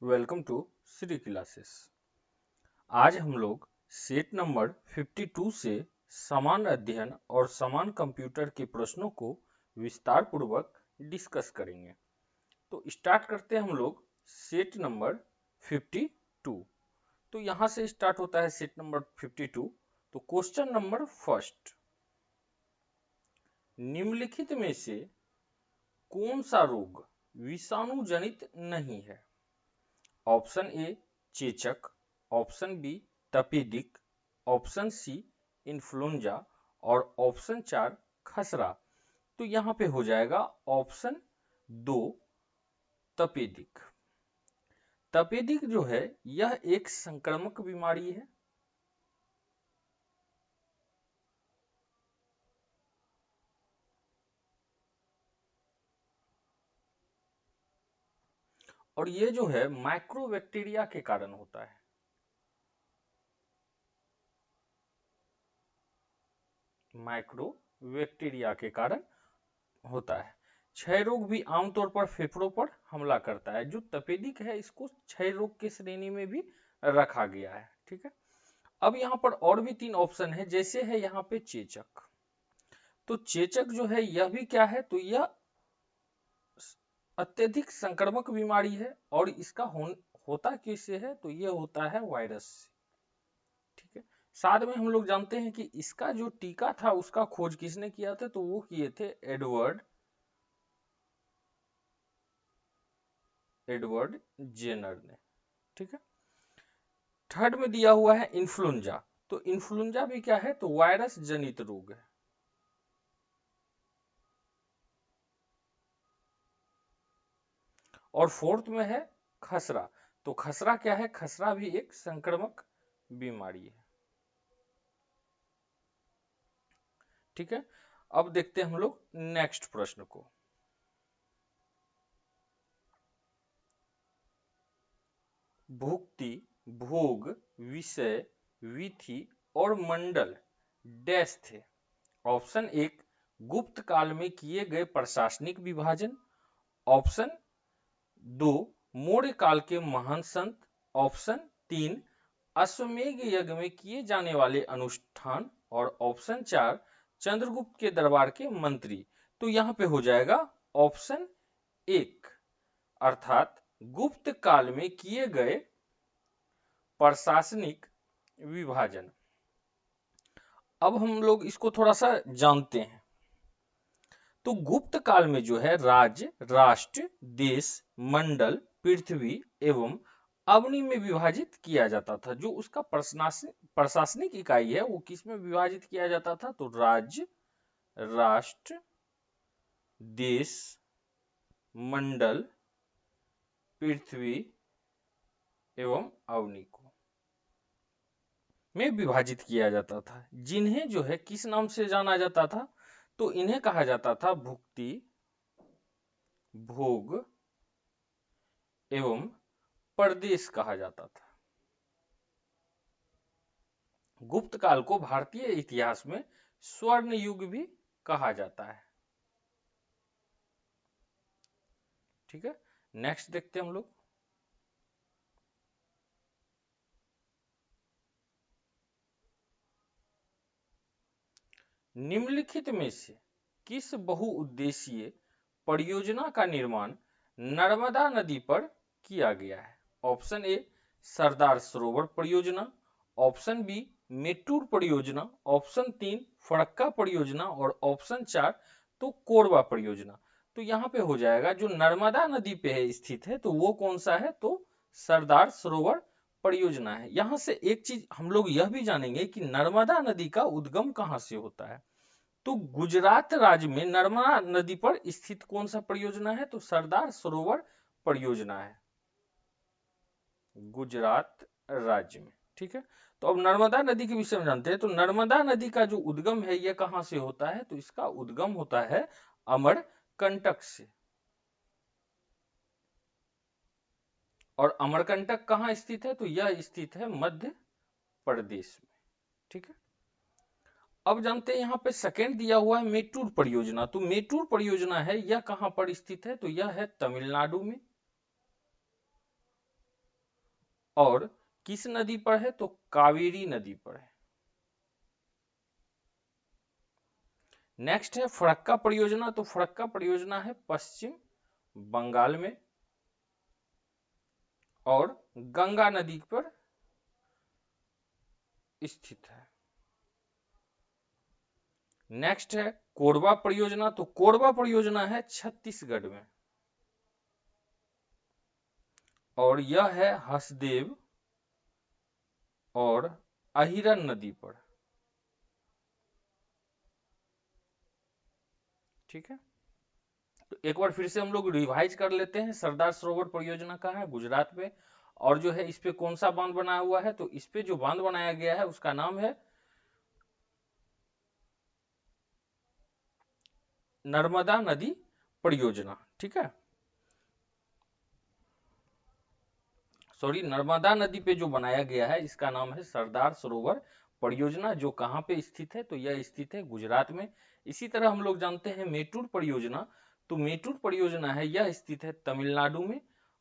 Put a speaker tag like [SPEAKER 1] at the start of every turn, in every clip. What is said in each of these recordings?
[SPEAKER 1] Welcome to Shri classes. आज हम लोग सेट नंबर 52 से समान अध्ययन और समान कंप्यूटर के प्रश्नों को विस्तार पूर्वक डिस्कस करेंगे। तो स्टार्ट करते हैं हम लोग सेट नंबर 52। तो यहां से स्टार्ट होता है सेट नंबर 52। तो क्वेश्चन नंबर फर्स्ट, निम्नलिखित में से कौन सा रोग विषाणु जनित नहीं है? ऑप्शन ए चेचक, ऑप्शन बी तपेदिक, ऑप्शन सी इन्फ्लुएंजा और ऑप्शन 4 खसरा। तो यहां पे हो जाएगा ऑप्शन 2 तपेदिक। तपेदिक जो है यह एक संक्रामक बीमारी है और ये जो है माइक्रोबैक्टीरिया के कारण होता है। माइक्रोबैक्टीरिया के कारण होता है। क्षय रोग भी आमतौर पर फेफड़ों पर हमला करता है। जो तपेदिक है इसको क्षय रोग की श्रेणी में भी रखा गया है। ठीक है, अब यहाँ पर और भी 3 ऑप्शन है, जैसे है यहाँ पे चेचक। तो चेचक जो है यह भी क्या है, तो यह अत्यधिक संक्रामक बीमारी है और इसका होता किससे है, तो यह होता है वायरस से। ठीक है, साथ में हम लोग जानते हैं कि इसका जो टीका था उसका खोज किसने किया था, तो वो किए थे एडवर्ड जेनर ने। ठीक है, थर्ड में दिया हुआ है इन्फ्लुएंजा। तो इन्फ्लुएंजा भी क्या है, तो वायरस जनित रोग है। और फोर्थ में है खसरा। तो खसरा क्या है, खसरा भी एक संक्रामक बीमारी है। ठीक है, अब देखते हैं हम लोग नेक्स्ट प्रश्न को। भुक्ति, भोग, विषय, विधि और मंडल डैश थे। ऑप्शन 1 गुप्त काल में किए गए प्रशासनिक विभाजन, ऑप्शन 2 मौर्य काल के महान संत, ऑप्शन 3 अश्वमेध यज्ञ में किए जाने वाले अनुष्ठान और ऑप्शन 4 चंद्रगुप्त के दरबार के मंत्री। तो यहां पे हो जाएगा ऑप्शन 1, अर्थात गुप्त काल में किए गए प्रशासनिक विभाजन। अब हम लोग इसको थोड़ा सा जानते हैं। तो गुप्त काल में जो है राज्य, राष्ट्र, देश, मंडल, पृथ्वी एवं अवनि में विभाजित किया जाता था। जो उसका प्रशासनिक इकाई है वो किस में विभाजित किया जाता था, तो राज्य, राष्ट्र, देश, मंडल, पृथ्वी एवं अवनि को में विभाजित किया जाता था। जिन्हें जो है किस नाम से जाना जाता था, तो इन्हें कहा जाता था भुक्ति, भोग एवं प्रदेश कहा जाता था। गुप्त काल को भारतीय इतिहास में स्वर्ण युग भी कहा जाता है। ठीक है, नेक्स्ट देखते हैं हम लोग। निम्नलिखित में से किस बहुउद्देशीय परियोजना का निर्माण नर्मदा नदी पर किया गया है? ऑप्शन ए सरदार सरोवर परियोजना, ऑप्शन बी मेट्टूर परियोजना, ऑप्शन 3 फरक्का परियोजना और ऑप्शन 4 तो कोरबा परियोजना। तो यहाँ पे हो जाएगा जो नर्मदा नदी पे है स्थित है, तो वो कौन सा है, तो सरदार सरोवर परियोजना है। यहां से एक चीज हम लोग यह भी जानेंगे कि नर्मदा नदी का उद्गम कहां से होता है। तो गुजरात राज्य में नर्मदा नदी पर स्थित कौन सा परियोजना है, तो सरदार सरोवर परियोजना है गुजरात राज्य में। ठीक है, तो अब नर्मदा नदी के विषय में जानते हैं। तो नर्मदा नदी का जो उद्गम है यह कहां से होता है, तो इसका उद्गम होता है अमरकंटक से। और अमरकंटक कहां स्थित है, तो यह स्थित है मध्य प्रदेश में। ठीक है, अब जानते हैं यहाँ पे सेकेंड दिया हुआ है मेट्टूर परियोजना। तो मेट्टूर परियोजना है यह कहां पर स्थित है, तो यह है तमिलनाडु में। और किस नदी पर है, तो कावेरी नदी पर है। नेक्स्ट है फरक्का परियोजना, तो फरक्का परियोजना है पश्चिम बंगाल में और गंगा नदी पर स्थित है। नेक्स्ट है कोरबा परियोजना, तो कोरबा परियोजना है छत्तीसगढ़ में और यह है हसदेव और अहिरन नदी पर। ठीक है, तो एक बार फिर से हम लोग रिवाइज कर लेते हैं। सरदार सरोवर परियोजना कहाँ है, गुजरात में, और जो है इस पे कौन सा बांध बनाया हुआ है, तो इस पे जो बांध बनाया गया है उसका नाम है नर्मदा नदी परियोजना। ठीक है, सॉरी, नर्मदा नदी पे जो बनाया गया है इसका नाम है सरदार सरोवर परियोजना, जो कहाँ पे स्थित है, तो यह स्थित है गुजरात में। इसी तरह हम लोग जानते हैं मेटूर परियोजना, तो मेटूर परियोजना है यह स्थित है तमिलनाडु में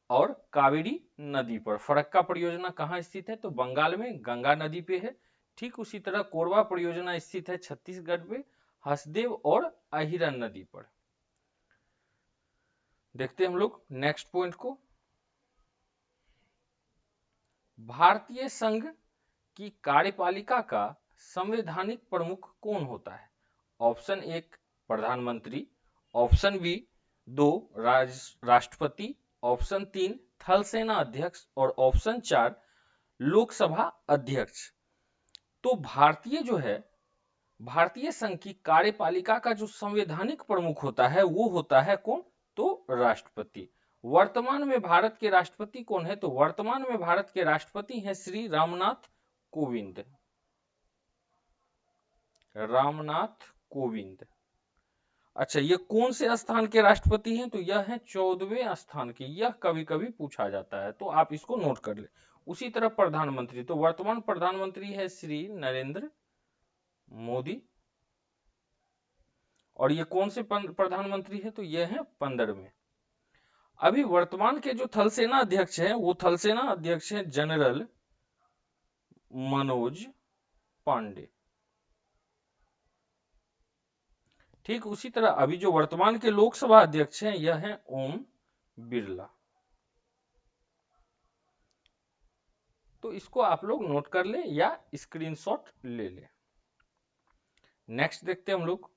[SPEAKER 1] और कावेरी नदी पर। फरक्का परियोजना कहाँ स्थित है, तो बंगाल में गंगा नदी पे है। ठीक उसी तरह कोरबा परियोजना स्थित है छत्तीसगढ़ में हसदेव और अहिरन नदी पर। देखते हैं हम लोग नेक्स्ट पॉइंट को। भारतीय संघ की कार्यपालिका का संवैधानिक प्रमुख कौन होता है? ऑप्शन 1 प्रधानमंत्री, ऑप्शन बी 2 राष्ट्रपति, ऑप्शन 3 थल सेना अध्यक्ष और ऑप्शन 4 लोकसभा अध्यक्ष। तो भारतीय संघ की कार्यपालिका का जो संवैधानिक प्रमुख होता है वो होता है कौन, तो राष्ट्रपति। वर्तमान में भारत के राष्ट्रपति कौन है, तो वर्तमान में भारत के राष्ट्रपति हैं श्री रामनाथ कोविंद। रामनाथ कोविंद। अच्छा, ये कौन से स्थान के राष्ट्रपति हैं, तो यह है 14वें स्थान के। यह कभी कभी पूछा जाता है तो आप इसको नोट कर ले। उसी तरह प्रधानमंत्री, तो वर्तमान प्रधानमंत्री है श्री नरेंद्र मोदी और ये कौन से प्रधानमंत्री है, तो ये है 15वें। अभी वर्तमान के जो थल सेना अध्यक्ष हैं वो थल सेना अध्यक्ष हैं जनरल मनोज पांडे। ठीक उसी तरह अभी जो वर्तमान के लोकसभा अध्यक्ष हैं यह हैं ओम बिरला। तो इसको आप लोग नोट कर ले या स्क्रीनशॉट ले ले। नेक्स्ट देखते हैं हम लोग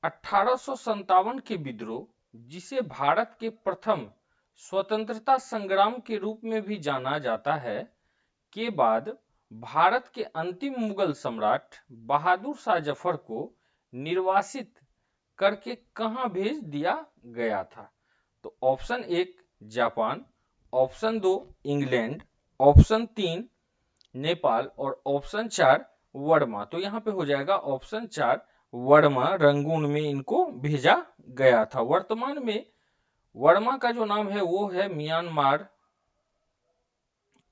[SPEAKER 1] 1857 के विद्रोह, जिसे भारत के प्रथम स्वतंत्रता संग्राम के रूप में भी जाना जाता है, के बाद भारत के अंतिम मुगल सम्राट बहादुर शाह जफर को निर्वासित करके कहां भेज दिया गया था? तो option 1 Japan, option 2 England, option 3 Nepal और ऑप्शन 4 वर्मा। तो यहाँ पे हो जाएगा ऑप्शन 4 वर्मा, रंगून में इनको भेजा गया था। वर्तमान में वर्मा का जो नाम है वो है म्यांमार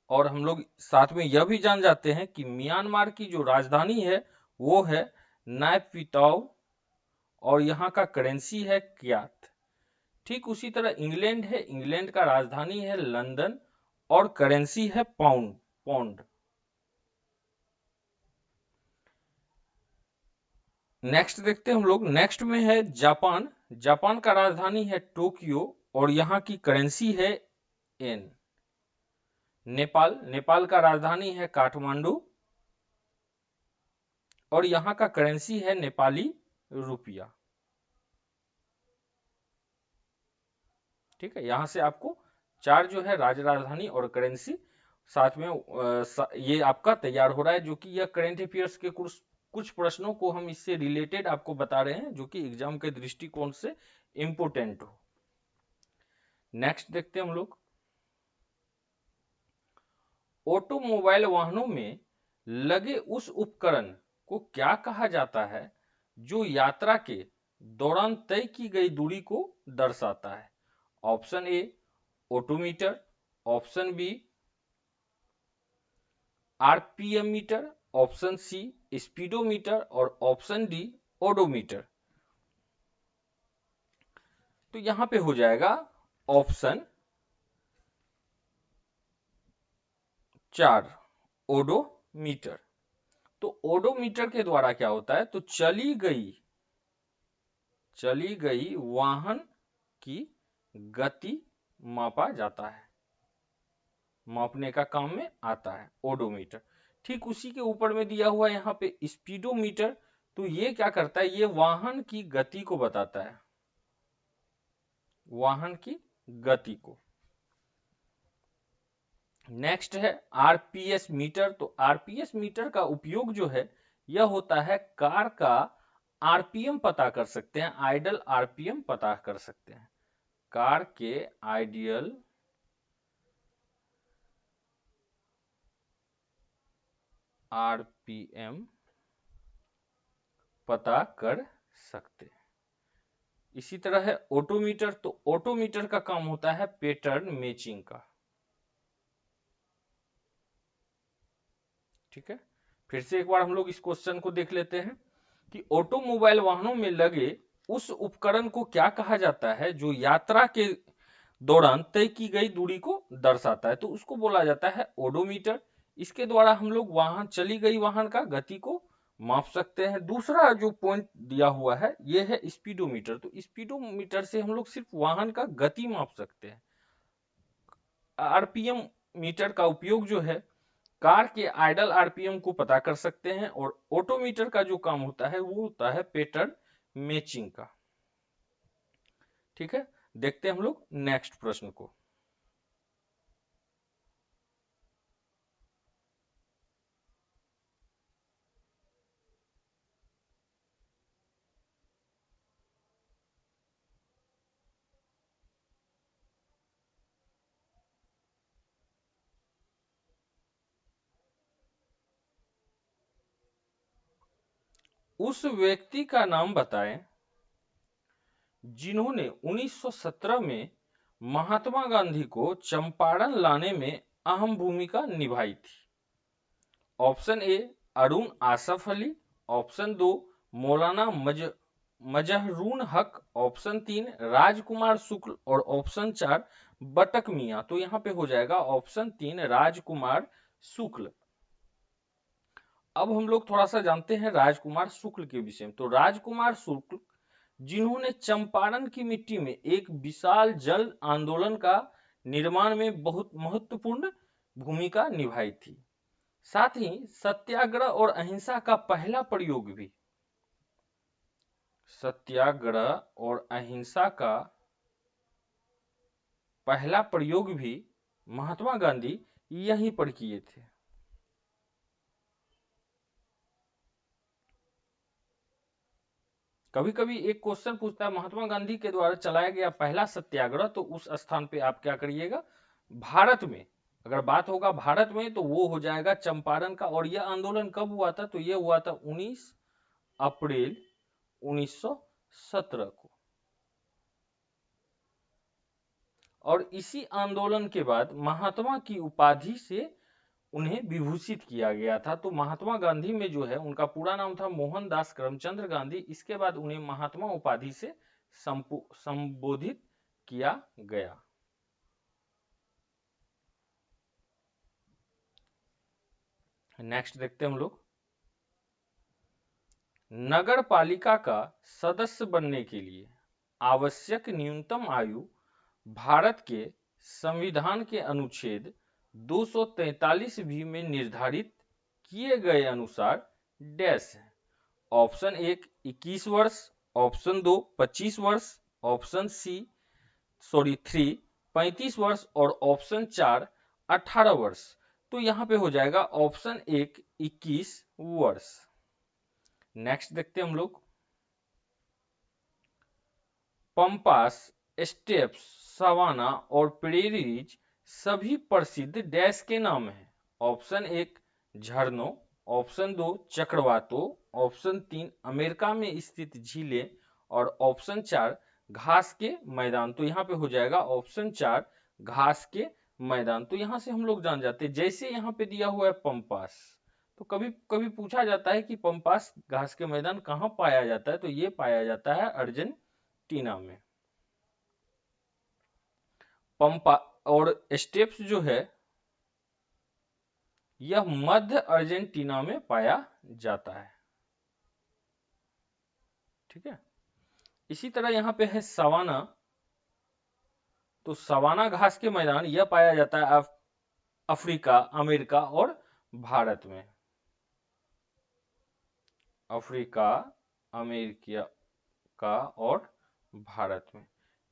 [SPEAKER 1] और हम लोग साथ में यह भी जान जाते हैं कि म्यांमार की जो राजधानी है वो है नायपीताओ और यहाँ का करेंसी है क्यात। ठीक उसी तरह इंग्लैंड है, इंग्लैंड का राजधानी है लंदन और करेंसी है पौंड। नेक्स्ट देखते हैं हम लोग। नेक्स्ट में है जापान, जापान का राजधानी है टोक्यो और यहाँ की करेंसी है येन। नेपाल, नेपाल का राजधानी है काठमांडू और यहाँ का करेंसी है नेपाली रुपया। ठीक है, यहां से आपको 4 जो है राजधानी और करेंसी साथ में ये आपका तैयार हो रहा है, जो कि यह करेंट अफेयर्स के कुछ प्रश्नों को हम इससे रिलेटेड आपको बता रहे हैं जो कि एग्जाम के दृष्टिकोण से इंपोर्टेंट हो। नेक्स्ट देखते हैं हम लोग ऑटोमोबाइल वाहनों में लगे उस उपकरण को क्या कहा जाता है जो यात्रा के दौरान तय की गई दूरी को दर्शाता है? Option A odometer, option B RPM meter, option C speedometer और ऑप्शन डी ओडोमीटर। तो यहां पे हो जाएगा ऑप्शन 4 ओडोमीटर। तो ओडोमीटर के द्वारा क्या होता है, तो चली गई वाहन की गति मापा जाता है, मापने का काम में आता है ओडोमीटर। ठीक उसी के ऊपर में दिया हुआ यहाँ पे स्पीडोमीटर। तो ये क्या करता है, ये वाहन की गति को बताता है, वाहन की गति को। नेक्स्ट है आरपीएस मीटर। तो आरपीएस मीटर का उपयोग जो है यह होता है कार का आरपीएम पता कर सकते हैं, आइडल आरपीएम पता कर सकते हैं, कार के आइडियल आरपीएम पता कर सकते हैं। इसी तरह है ऑटोमीटर। तो ऑटोमीटर का काम होता है पैटर्न मैचिंग का। ठीक है, फिर से एक बार हम लोग इस क्वेश्चन को देख लेते हैं कि ऑटोमोबाइल वाहनों में लगे उस उपकरण को क्या कहा जाता है जो यात्रा के दौरान तय की गई दूरी को दर्शाता है, तो उसको बोला जाता है ओडोमीटर। इसके द्वारा हम लोग चली गई वाहन का गति को माप सकते हैं। दूसरा जो पॉइंट दिया हुआ है यह है स्पीडोमीटर। तो स्पीडोमीटर से हम लोग सिर्फ वाहन का गति माप सकते हैं। आरपीएम मीटर का उपयोग जो है कार के आइडल आरपीएम को पता कर सकते हैं, और ऑटोमीटर का जो काम होता है वो होता है पैटर्न मैचिंग का। ठीक है, देखते हैं हम लोग नेक्स्ट प्रश्न को। उस व्यक्ति का नाम बताएं जिन्होंने 1917 में महात्मा गांधी को चंपारण लाने में अहम भूमिका निभाई थी। Option A Arun Asaf Ali, option 2 मौलाना मजहरून हक, ऑप्शन 3 राजकुमार शुक्ल, और ऑप्शन 4 बटक मियां। तो यहाँ पे हो जाएगा ऑप्शन 3 राजकुमार शुक्ल। अब हम लोग थोड़ा सा जानते हैं राजकुमार शुक्ल के विषय में। तो राजकुमार शुक्ल जिन्होंने चंपारण की मिट्टी में एक विशाल जल आंदोलन का निर्माण में बहुत महत्वपूर्ण भूमिका निभाई थी, साथ ही सत्याग्रह और अहिंसा का पहला प्रयोग भी, सत्याग्रह और अहिंसा का पहला प्रयोग भी महात्मा गांधी यहीं पर किए थे। कभी कभी एक क्वेश्चन पूछता है महात्मा गांधी के द्वारा चलाया गया पहला सत्याग्रह, तो उस स्थान पे आप क्या करिएगा, भारत में अगर बात होगा भारत में तो वो हो जाएगा चंपारण का। और यह आंदोलन कब हुआ था, तो यह हुआ था 19 अप्रैल 1917 को। और इसी आंदोलन के बाद महात्मा की उपाधि से उन्हें विभूषित किया गया था। तो महात्मा गांधी में जो है उनका पूरा नाम था मोहनदास करमचंद गांधी। इसके बाद उन्हें महात्मा उपाधि से संबोधित किया गया। नेक्स्ट देखते हैं हम लोग। नगर पालिका का सदस्य बनने के लिए आवश्यक न्यूनतम आयु भारत के संविधान के अनुच्छेद 243 में निर्धारित किए गए अनुसार डैश है। ऑप्शन 1 21 वर्ष, ऑप्शन 2 25 वर्ष, ऑप्शन 3 35 वर्ष, और ऑप्शन 4 18 वर्ष। तो यहां पे हो जाएगा ऑप्शन 1 21 वर्ष। नेक्स्ट देखते हैं हम लोग। पंपास, स्टेप्स, सवाना और प्रेरीज सभी प्रसिद्ध डैश के नाम हैं। ऑप्शन 1 झरनों, ऑप्शन 2 चक्रवातों, ऑप्शन 3 अमेरिका में स्थित झीलें, और ऑप्शन 4 घास के मैदान। तो यहाँ पे हो जाएगा ऑप्शन 4 घास के मैदान। तो यहाँ से हम लोग जान जाते हैं, जैसे यहाँ पे दिया हुआ है पंपास, तो कभी कभी पूछा जाता है कि पंपास घास के मैदान कहाँ पाया जाता है, तो ये पाया जाता है अर्जेंटीना में। पंपा और स्टेप्स जो है यह मध्य अर्जेंटीना में पाया जाता है। ठीक है, इसी तरह यहाँ पे है सवाना। तो सवाना घास के मैदान यह पाया जाता है अफ्रीका, अमेरिका और भारत में। अफ्रीका, अमेरिका का और भारत में।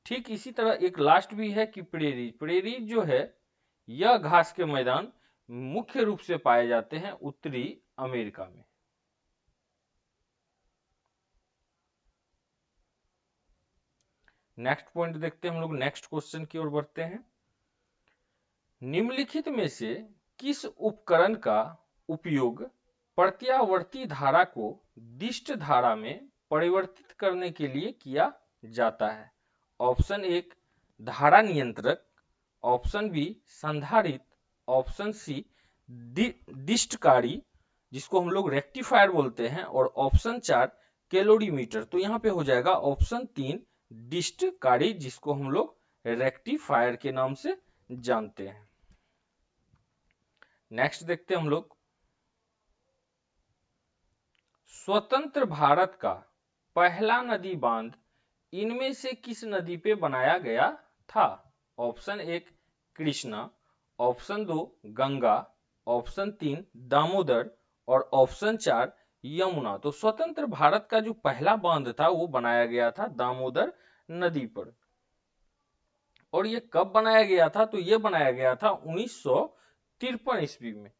[SPEAKER 1] ठीक इसी तरह एक लास्ट भी है कि प्रेरी। प्रेरी जो है यह घास के मैदान मुख्य रूप से पाए जाते हैं उत्तरी अमेरिका में। नेक्स्ट पॉइंट देखते हैं हम लोग, नेक्स्ट क्वेश्चन की ओर बढ़ते हैं। निम्नलिखित में से किस उपकरण का उपयोग प्रत्यावर्ती धारा को दिष्ट धारा में परिवर्तित करने के लिए किया जाता है? ऑप्शन 1 धारा नियंत्रक, ऑप्शन बी संधारित्र, ऑप्शन सी दिष्टकारी जिसको हम लोग रेक्टिफायर बोलते हैं, और ऑप्शन 4 कैलोरीमीटर। तो यहाँ पे हो जाएगा ऑप्शन 3 दिष्टकारी जिसको हम लोग रेक्टिफायर के नाम से जानते हैं। नेक्स्ट देखते हैं हम लोग, स्वतंत्र भारत का पहला नदी बांध इनमें से किस नदी पे बनाया गया था? Option 1 Krishna, option 2 Ganga, option 3 Damodar और ऑप्शन 4 यमुना। तो स्वतंत्र भारत का जो पहला बांध था वो बनाया गया था दामोदर नदी पर। और ये कब बनाया गया था? तो ये बनाया गया था 1953 ईस्वी में।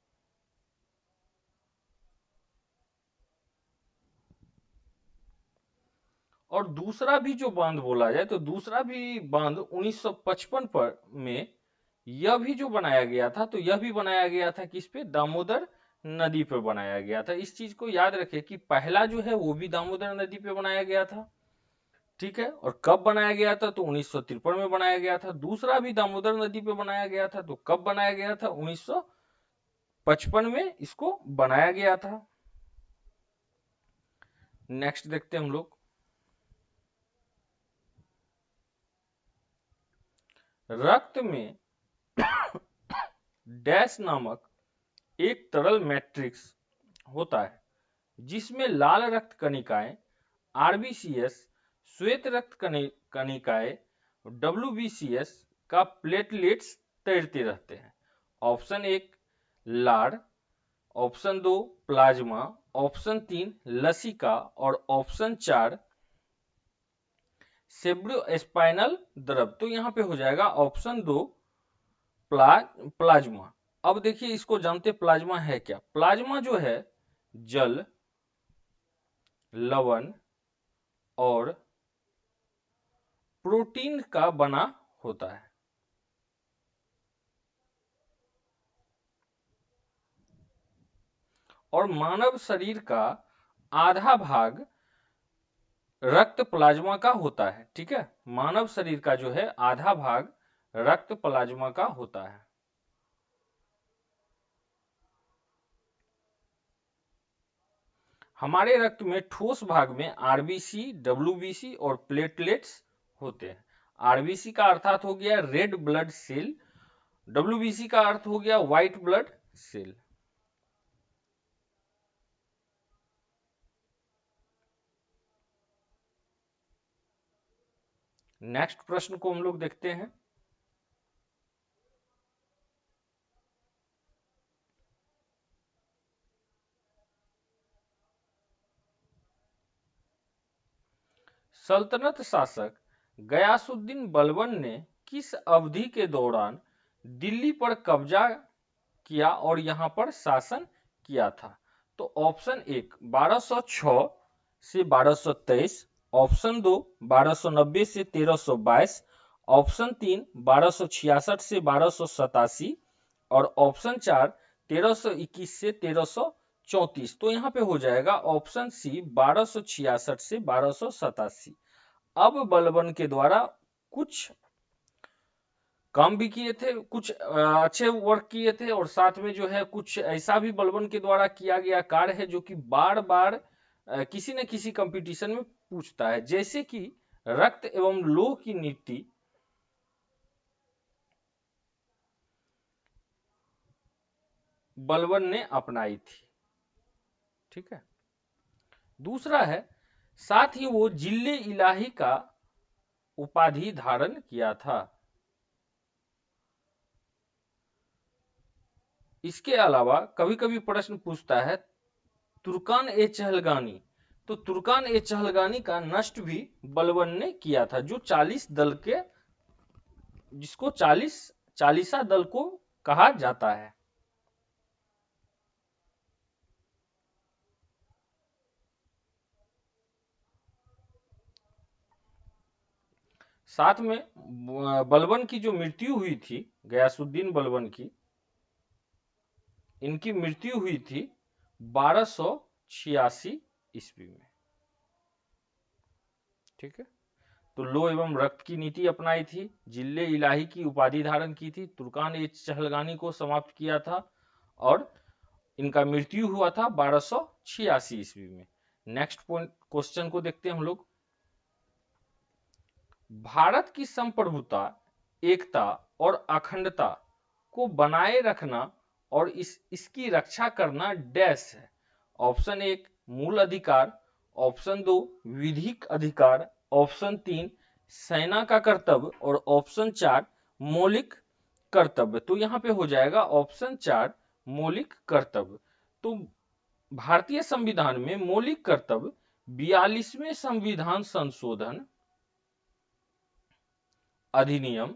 [SPEAKER 1] और दूसरा भी जो बांध बोला जाए तो दूसरा भी बांध 1955 पर में यह भी जो बनाया गया था, तो यह भी बनाया गया था किस पे? दामोदर नदी पे बनाया गया था। इस चीज को याद रखें कि पहला जो है वो भी दामोदर नदी पे बनाया गया था। ठीक है, और कब बनाया गया था? तो 1953 में बनाया गया था। दूसरा भी दामोदर नदी पे बनाया गया था, तो कब बनाया गया था? 1955 में इसको बनाया गया था। नेक्स्ट देखते हैं हम लोग, रक्त में डैश नामक एक तरल मैट्रिक्स होता है जिसमें लाल रक्त कणिकाएं आरबीसीएस, श्वेत रक्त कणिकाएं डब्ल्यूबीसीएस का प्लेटलेट्स तैरते रहते हैं। ऑप्शन 1 लाड़, ऑप्शन 2 प्लाज्मा, ऑप्शन 3 लसिका और ऑप्शन 4 सेब्रोस्पाइनल द्रव। तो यहाँ पे हो जाएगा ऑप्शन 2 प्लाज्मा। अब देखिए इसको जानते प्लाज्मा है क्या? प्लाज्मा जो है जल, लवण और प्रोटीन का बना होता है। और मानव शरीर का आधा भाग रक्त प्लाज्मा का होता है। ठीक है, मानव शरीर का जो है आधा भाग रक्त प्लाज्मा का होता है। हमारे रक्त में ठोस भाग में आरबीसी, डब्ल्यूबीसी और प्लेटलेट्स होते हैं। आरबीसी का अर्थात हो गया रेड ब्लड सेल, डब्ल्यूबीसी का अर्थ हो गया व्हाइट ब्लड सेल। नेक्स्ट प्रश्न को हम लोग देखते हैं। सल्तनत शासक गयासुद्दीन बलबन ने किस अवधि के दौरान दिल्ली पर कब्जा किया और यहां पर शासन किया था? तो ऑप्शन 1 1206 से 1223, ऑप्शन 2 1290 से 1322, ऑप्शन 3 1266 से 1287 और ऑप्शन 4 1321 से 1334। तो यहाँ पे हो जाएगा ऑप्शन सी 1266 से 1287। अब बलबन के द्वारा कुछ काम भी किए थे, कुछ अच्छे वर्क किए थे, और साथ में जो है कुछ ऐसा भी बलबन के द्वारा किया गया कार्य है जो कि बार बार किसी न किसी कंपटीशन में पूछता है, जैसे कि रक्त एवं लौह की नीति, बलबन ने अपनाई थी। ठीक है। दूसरा है, साथ ही वो जिले इलाही का उपाधि धारण किया था। इसके अलावा कभी कभी प्रश्न पूछता है तुर्कान ए चहलगानी, तो तुर्कान ए चहलगानी का नष्ट भी बलबन ने किया था, जो 40 दल के, जिसको चालीसा दल को कहा जाता है। साथ में बलबन की जो मृत्यु हुई थी, गयासुद्दीन बलबन की, इनकी मृत्यु हुई थी 1286 ईस्वी में। ठीक है। तो लो एवं रक्त की नीति अपनाई थी, जिले इलाही की उपाधि धारण की थी, तुर्कान ए चहलगानी को समाप्त किया था, और इनका मृत्यु हुआ था 1286 ईस्वी में। नेक्स्ट पॉइंट क्वेश्चन को देखते हैं हम लोग। भारत की संप्रभुता, एकता और अखंडता को बनाए रखना और इसकी रक्षा करना डैश है। ऑप्शन 1 मूल अधिकार, ऑप्शन 2 विधिक अधिकार, ऑप्शन 3 सेना का कर्तव्य, और ऑप्शन 4 मौलिक कर्तव्य। तो यहां पे हो जाएगा ऑप्शन 4 मौलिक कर्तव्य। तो भारतीय संविधान में मौलिक कर्तव्य 42वें संविधान संशोधन अधिनियम,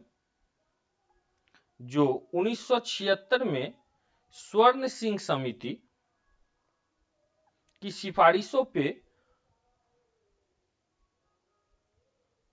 [SPEAKER 1] जो 1976 में स्वर्ण सिंह समिति की सिफारिशों पे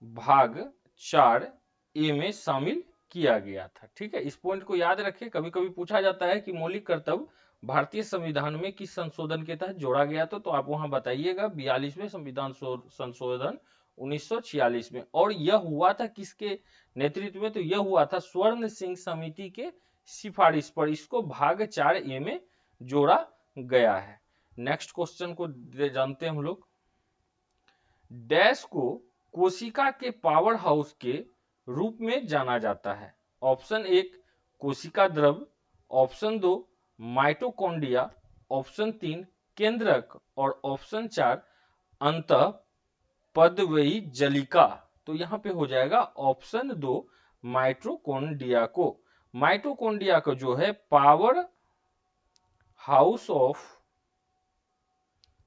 [SPEAKER 1] भाग 4A में शामिल किया गया था। ठीक है, इस पॉइंट को याद रखें। कभी कभी पूछा जाता है कि मौलिक कर्तव्य भारतीय संविधान में किस संशोधन के तहत जोड़ा गया था, तो आप वहां बताइएगा 42वें संविधान संशोधन 1946 में। और यह हुआ था किसके नेतृत्व में? तो यह हुआ था स्वर्ण सिंह समिति के सिफारिश पर इसको भाग 4A में जोड़ा गया है। नेक्स्ट क्वेश्चन को जानते हैं हम लोग। डैश को कोशिका के पावर हाउस के रूप में जाना जाता है। ऑप्शन 1 कोशिका द्रव, ऑप्शन 2 माइटोकॉन्ड्रिया, ऑप्शन 3 केंद्रक, और ऑप्शन 4 अंतःपदवीय जलिका। तो यहां पे हो जाएगा ऑप्शन 2 माइटोकॉन्ड्रिया को। माइटोकॉन्ड्रिया को जो है power house of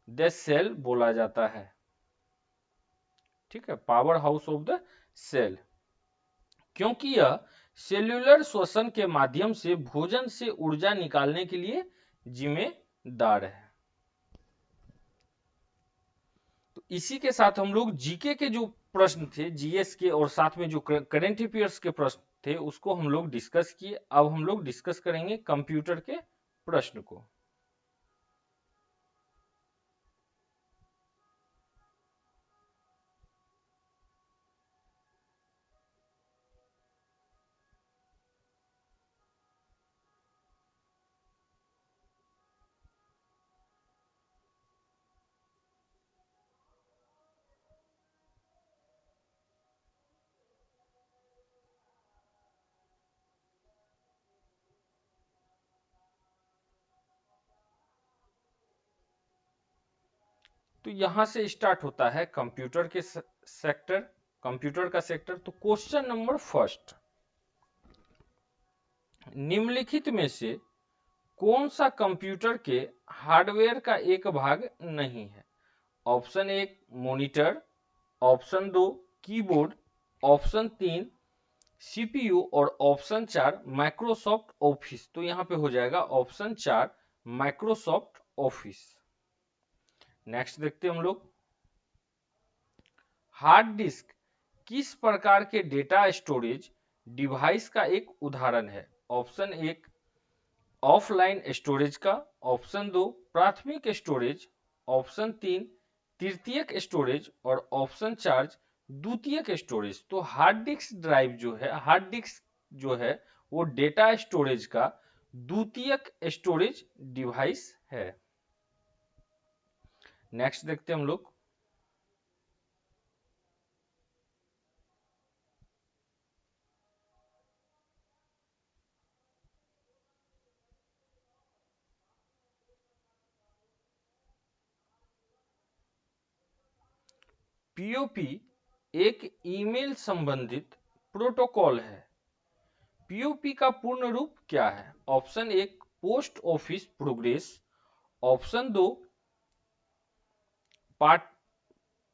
[SPEAKER 1] the cell बोला जाता है। ठीक है, power house of the cell, क्योंकि यह सेल्यूलर श्वसन के माध्यम से भोजन से ऊर्जा निकालने के लिए जिम्मेदार है। तो इसी के साथ हम लोग जीके के जो प्रश्न थे, जीएस के, और साथ में जो करंट अफेयर्स के प्रश्न थे, उसको हम लोग डिस्कस किए। अब हम लोग डिस्कस करेंगे कंप्यूटर के प्रश्न को। तो यहां से स्टार्ट होता है कंप्यूटर के सेक्टर, कंप्यूटर का सेक्टर। तो क्वेश्चन नंबर फर्स्ट, निम्नलिखित में से कौन सा कंप्यूटर के हार्डवेयर का एक भाग नहीं है? Option 1 monitor, option 2 keyboard, option 3 CPU, और ऑप्शन 4 माइक्रोसॉफ्ट ऑफिस। तो यहां पे हो जाएगा ऑप्शन 4 माइक्रोसॉफ्ट ऑफिस। नेक्स्ट देखते हैं हम लोग। हार्ड डिस्क किस प्रकार के डेटा स्टोरेज डिवाइस का एक उदाहरण है? ऑप्शन 1 ऑफलाइन स्टोरेज का, ऑप्शन 2 प्राथमिक स्टोरेज, ऑप्शन 3 तृतीयक स्टोरेज, और ऑप्शन 4 द्वितीयक स्टोरेज। तो हार्ड डिस्क ड्राइव जो है, हार्ड डिस्क जो है वो डेटा स्टोरेज का द्वितीयक स्टोरेज डिवाइस है। नेक्स्ट देखते हैं हम लोग। पीओपी एक ईमेल संबंधित प्रोटोकॉल है। पीओपी का पूर्ण रूप क्या है? Option 1 post office progress, option 2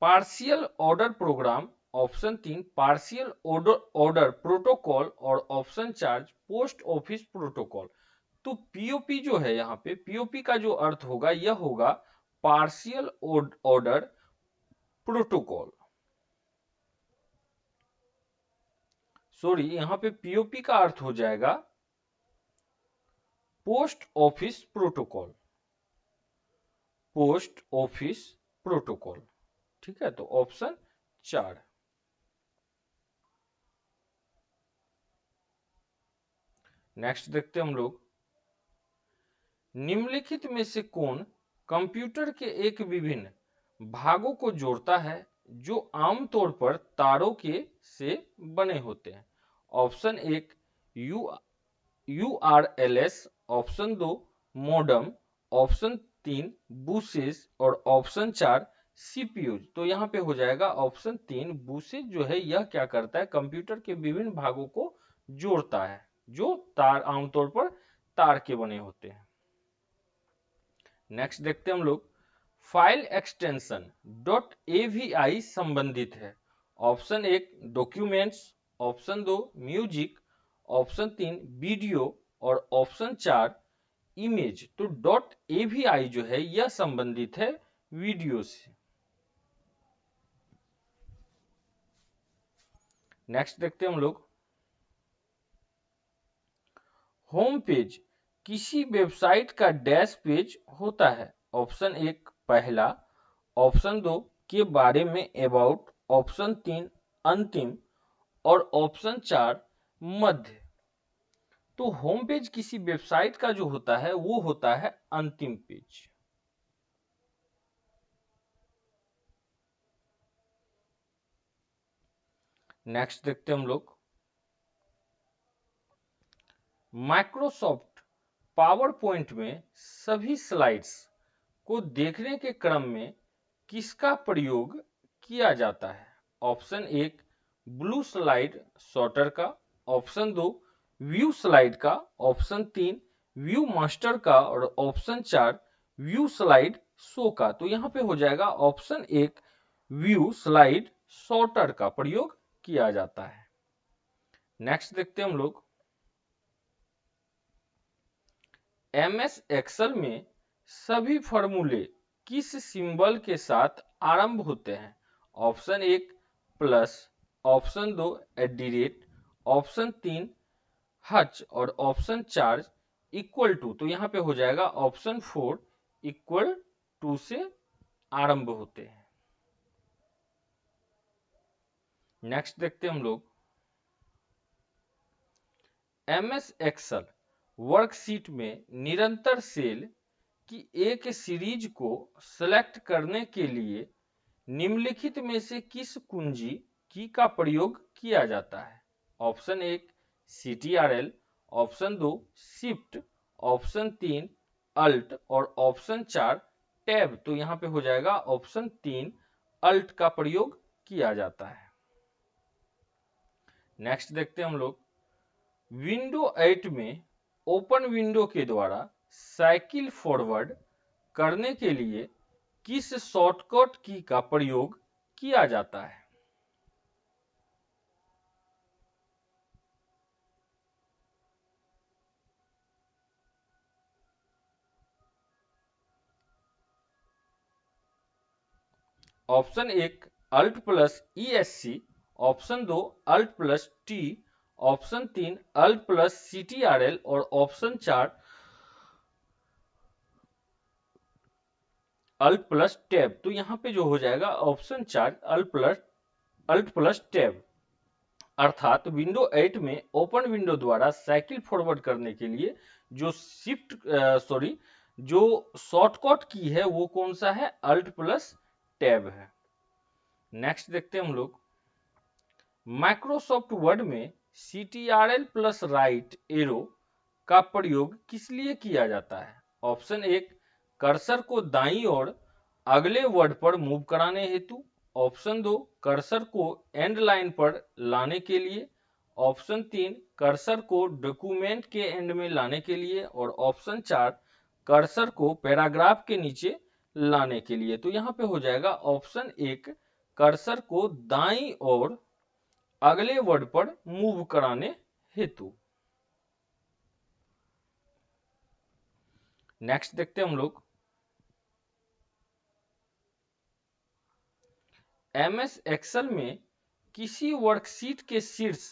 [SPEAKER 1] partial order program, option 3 partial order protocol और ऑप्शन 4 पोस्ट ऑफिस प्रोटोकॉल। तो पीओपी जो है, यहाँ पे पीओपी का जो अर्थ होगा यह होगा पार्शियल ऑर्डर प्रोटोकॉल। सॉरी, यहाँ पे पीओपी का अर्थ हो जाएगा post office protocol, post office protocol. ठीक है, तो ऑप्शन 4। नेक्स्ट देखते हैं हम लोग, निम्नलिखित में से कौन कंप्यूटर के एक विभिन्न भागों को जोड़ता है जो आमतौर पर तारों के से बने होते हैं? Option 1 URLs, option 2 modem, option 3 buses और ऑप्शन 4 सीपीयू। तो यहाँ पे हो जाएगा ऑप्शन 3 बुसेस जो है यह क्या करता है, कंप्यूटर के विभिन्न भागों को जोड़ता है जो तार आमतौर पर तार के बने होते हैं। नेक्स्ट देखते हैं हम लोग, फाइल एक्सटेंशन .avi संबंधित है। Option 1 documents, option 2 music, option 3 video और ऑप्शन 4 इमेज। तो .avi जो है यह संबंधित है वीडियो से। नेक्स्ट देखते हैं हम लोग, होम पेज किसी वेबसाइट का डैश पेज होता है। ऑप्शन 1 पहला, ऑप्शन 2 के बारे में अबाउट, ऑप्शन 3 अंतिम और ऑप्शन 4 मध्य। तो होम पेज किसी वेबसाइट का जो होता है वो होता है अंतिम पेज। नेक्स्ट देखते हैं हम लोग, माइक्रोसॉफ्ट पावर पॉइंट में सभी स्लाइड्स को देखने के क्रम में किसका प्रयोग किया जाता है? ऑप्शन 1 ब्लू स्लाइड सॉर्टर का, ऑप्शन 2 व्यू स्लाइड का, ऑप्शन 3 व्यू मास्टर का और ऑप्शन 4 व्यू स्लाइड शो का। तो यहाँ पे हो जाएगा ऑप्शन 1 व्यू स्लाइड सॉर्टर का प्रयोग किया जाता है। नेक्स्ट देखते हैं हम लोग, एमएस एक्सेल में सभी फॉर्मूले किस सिंबल के साथ आरंभ होते हैं? Option 1 plus, option 2 @ option 3 Hutch और ऑप्शन 4 इक्वल टू। तो यहाँ पे हो जाएगा ऑप्शन 4 इक्वल टू से आरंभ होते हैं। नेक्स्ट देखते हैं हम लोग, एमएस एक्सेल वर्कशीट में निरंतर सेल की एक सीरीज को सेलेक्ट करने के लिए निम्नलिखित में से किस कुंजी की का प्रयोग किया जाता है? Option 1 CTRL, option 2 shift, option 3 alt और ऑप्शन 4 टैब। तो यहाँ पे हो जाएगा ऑप्शन 3 अल्ट का प्रयोग किया जाता है। नेक्स्ट देखते हैं हम लोग, विंडो 8 में ओपन विंडो के द्वारा साइकिल फॉरवर्ड करने के लिए किस शॉर्टकट की का प्रयोग किया जाता है? Option 1 alt plus ESC, option 2 alt plus T, option 3 alt plus CTRL और ऑप्शन 4 अल्ट प्लस टैब। तो यहाँ पे जो हो जाएगा ऑप्शन 4 अल्ट प्लस टैब। अर्थात विंडो 8 में ओपन विंडो द्वारा साइकिल फॉरवर्ड करने के लिए जो जो शॉर्टकट की है वो कौन सा है? अल्ट प्लस टैब है। नेक्स्ट देखते हैं हम लोग, माइक्रोसॉफ्ट वर्ड में CTRL प्लस राइट एरो का प्रयोग किस लिए किया जाता है? ऑप्शन 1 कर्सर को दाईं ओर अगले वर्ड पर मूव कराने हेतु, ऑप्शन 2 कर्सर को एंड लाइन पर लाने के लिए, ऑप्शन 3 कर्सर को डॉक्यूमेंट के एंड में लाने के लिए, और ऑप्शन 4 कर्सर को पैराग्राफ के नीचे लाने के लिए। तो यहाँ पे हो जाएगा ऑप्शन 1 कर्सर को दाईं ओर अगले वर्ड पर मूव कराने हेतु। नेक्स्ट देखते हैं हम लोग, एमएस एक्सेल में किसी वर्कशीट के शीर्ष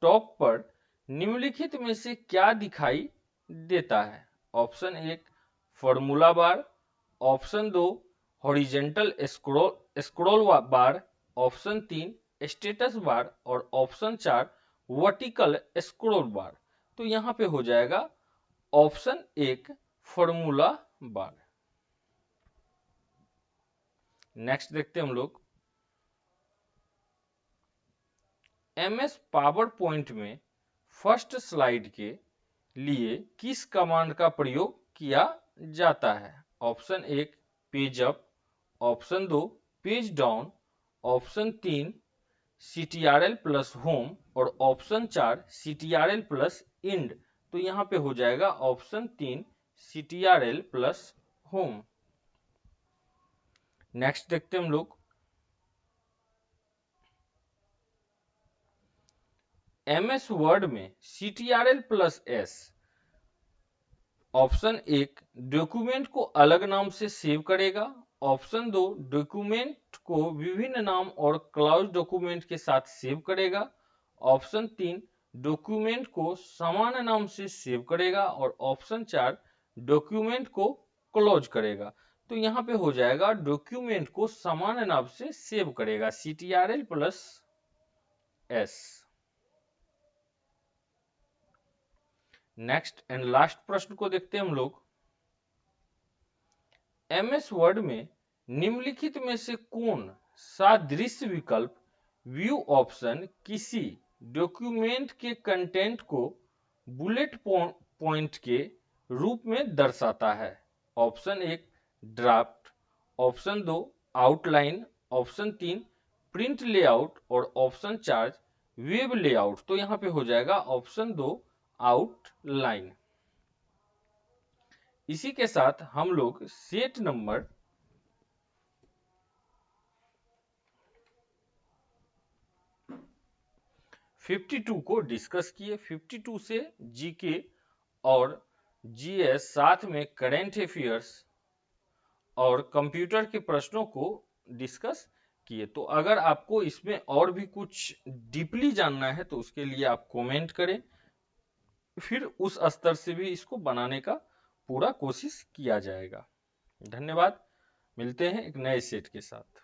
[SPEAKER 1] टॉप पर निम्नलिखित में से क्या दिखाई देता है? Option 1 formula bar, option 2 horizontal scroll बार, ऑप्शन 3 स्टेटस बार, और ऑप्शन 4 वर्टिकल स्क्रॉल बार। तो यहाँ पे हो जाएगा ऑप्शन 1 फॉर्मूला बार। नेक्स्ट देखते हैं हम लोग, एमएस पावर पॉइंट में फर्स्ट स्लाइड के लिए किस कमांड का प्रयोग किया जाता है? Option 1 page up, option 2 page down, option 3 CTRL plus home, और ऑप्शन 4 CTRL प्लस इंड। तो यहाँ पे हो जाएगा option 3 CTRL plus home. Next देखते हैं हम लोग, एमएस वर्ड में CTRL plus S option 1 document को अलग नाम से सेव करेगा, ऑप्शन 2 डॉक्यूमेंट को विभिन्न नाम और क्लाउज डॉक्यूमेंट के साथ सेव करेगा, ऑप्शन 3 डॉक्यूमेंट को समान नाम से सेव करेगा, और ऑप्शन 4 डॉक्यूमेंट को क्लोज करेगा। तो यहाँ पे हो जाएगा डॉक्यूमेंट को समान नाम से सेव करेगा, CTRL plus S। Next and last प्रश्न को देखते हैं हम लोग, एमएस वर्ड में निम्नलिखित में से कौन सा दृश्य विकल्प व्यू ऑप्शन किसी डॉक्यूमेंट के कंटेंट को बुलेट पॉइंट के रूप में दर्शाता है? Option 1 draft, option 2 outline, option 3 print layout, और ऑप्शन 4 वेब लेआउट। तो यहाँ पे हो जाएगा ऑप्शन 2 आउटलाइन। इसी के साथ हम लोग सेट नंबर 52 को डिस्कस किए। 52 से जीके और जीएस साथ में करंट अफेयर्स और कंप्यूटर के प्रश्नों को डिस्कस किए। तो अगर आपको इसमें और भी कुछ डीपली जानना है तो उसके लिए आप कमेंट करें, फिर उस स्तर से भी इसको बनाने का पूरा कोशिश किया जाएगा। धन्यवाद, मिलते हैं एक नए सेट के साथ।